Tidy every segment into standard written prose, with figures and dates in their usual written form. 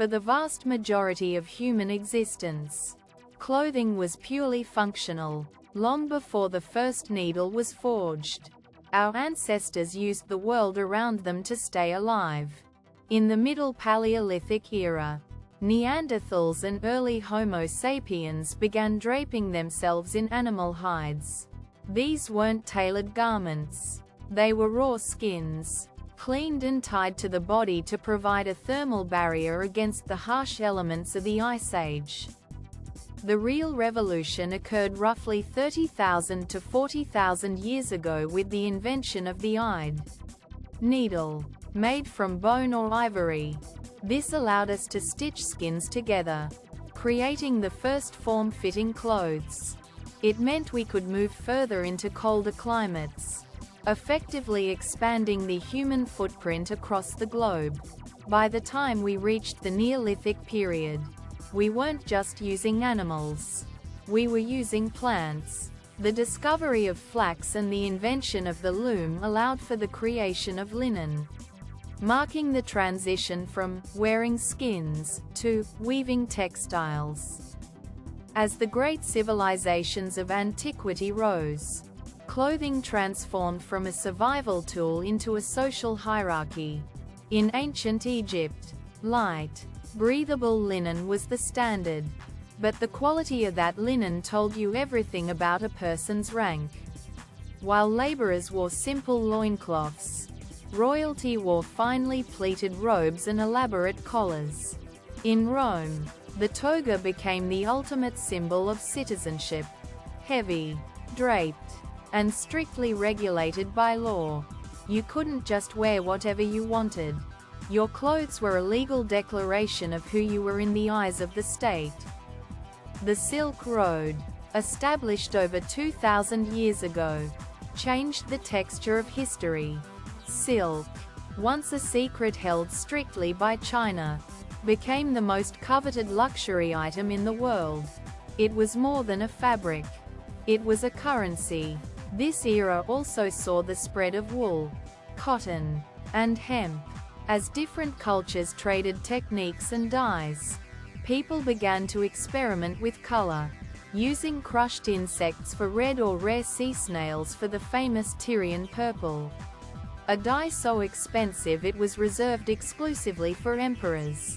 For the vast majority of human existence, clothing was purely functional, long before the first needle was forged. Our ancestors used the world around them to stay alive. In the Middle Paleolithic era, Neanderthals and early Homo sapiens began draping themselves in animal hides. These weren't tailored garments. They were raw skins, cleaned and tied to the body to provide a thermal barrier against the harsh elements of the Ice Age. The real revolution occurred roughly 30,000 to 40,000 years ago with the invention of the eyed needle, made from bone or ivory. This allowed us to stitch skins together, creating the first form-fitting clothes. It meant we could move further into colder climates, effectively expanding the human footprint across the globe. By the time we reached the Neolithic period, we weren't just using animals. We were using plants. The discovery of flax and the invention of the loom allowed for the creation of linen, marking the transition from wearing skins to weaving textiles. As the great civilizations of antiquity rose, clothing transformed from a survival tool into a social hierarchy. In ancient Egypt, light, breathable linen was the standard, but the quality of that linen told you everything about a person's rank. While laborers wore simple loincloths, royalty wore finely pleated robes and elaborate collars. In Rome, the toga became the ultimate symbol of citizenship, heavy, draped, and strictly regulated by law. You couldn't just wear whatever you wanted. Your clothes were a legal declaration of who you were in the eyes of the state. The Silk Road, established over 2,000 years ago, changed the texture of history. Silk, once a secret held strictly by China, became the most coveted luxury item in the world. It was more than a fabric. It was a currency. This era also saw the spread of wool, cotton, and hemp. As different cultures traded techniques and dyes, people began to experiment with color, using crushed insects for red or rare sea snails for the famous Tyrian purple, a dye so expensive it was reserved exclusively for emperors.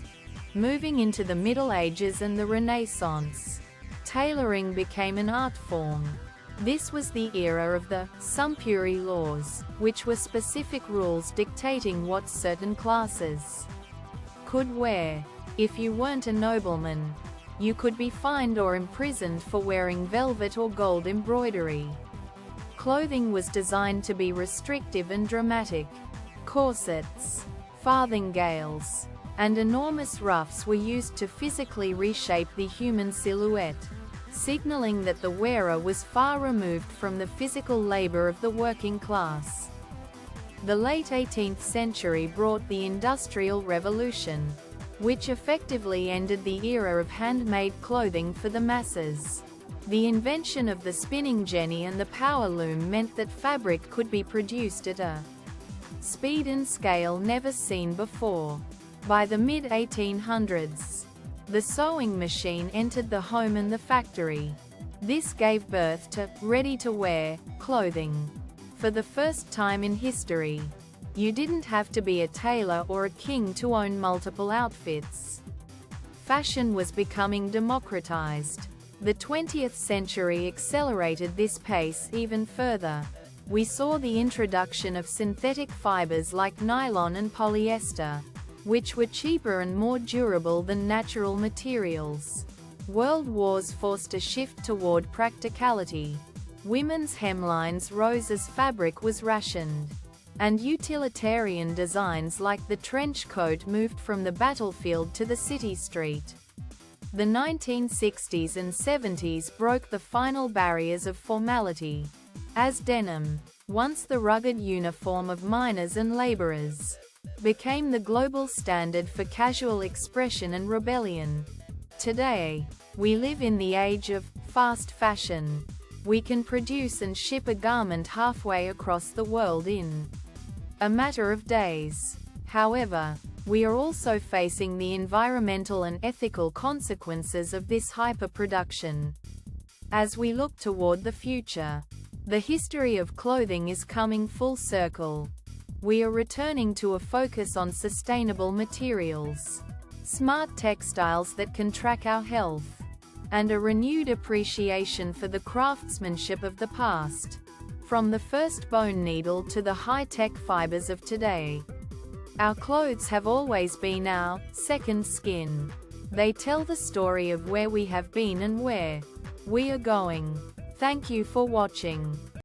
Moving into the Middle Ages and the Renaissance, tailoring became an art form. This was the era of the sumptuary laws, which were specific rules dictating what certain classes could wear. If you weren't a nobleman, you could be fined or imprisoned for wearing velvet or gold embroidery. Clothing was designed to be restrictive and dramatic. Corsets, farthingales, and enormous ruffs were used to physically reshape the human silhouette, signaling that the wearer was far removed from the physical labor of the working class. The late 18th century brought the Industrial Revolution, which effectively ended the era of handmade clothing for the masses. The invention of the spinning jenny and the power loom meant that fabric could be produced at a speed and scale never seen before. By the mid-1800s, the sewing machine entered the home and the factory. This gave birth to ready-to-wear clothing. For the first time in history, you didn't have to be a tailor or a king to own multiple outfits. Fashion was becoming democratized. The 20th century accelerated this pace even further. We saw the introduction of synthetic fibers like nylon and polyester, which were cheaper and more durable than natural materials. World wars forced a shift toward practicality. Women's hemlines rose as fabric was rationed, and utilitarian designs like the trench coat moved from the battlefield to the city street. The 1960s and 70s broke the final barriers of formality, as denim, once the rugged uniform of miners and laborers, became the global standard for casual expression and rebellion. Today, we live in the age of fast fashion. We can produce and ship a garment halfway across the world in a matter of days. However, We are also facing the environmental and ethical consequences of this hyperproduction. As we look toward the future, the history of clothing is coming full circle. We are returning to a focus on sustainable materials, smart textiles that can track our health, and a renewed appreciation for the craftsmanship of the past. From the first bone needle to the high-tech fibers of today, our clothes have always been our second skin. They tell the story of where we have been and where we are going. Thank you for watching.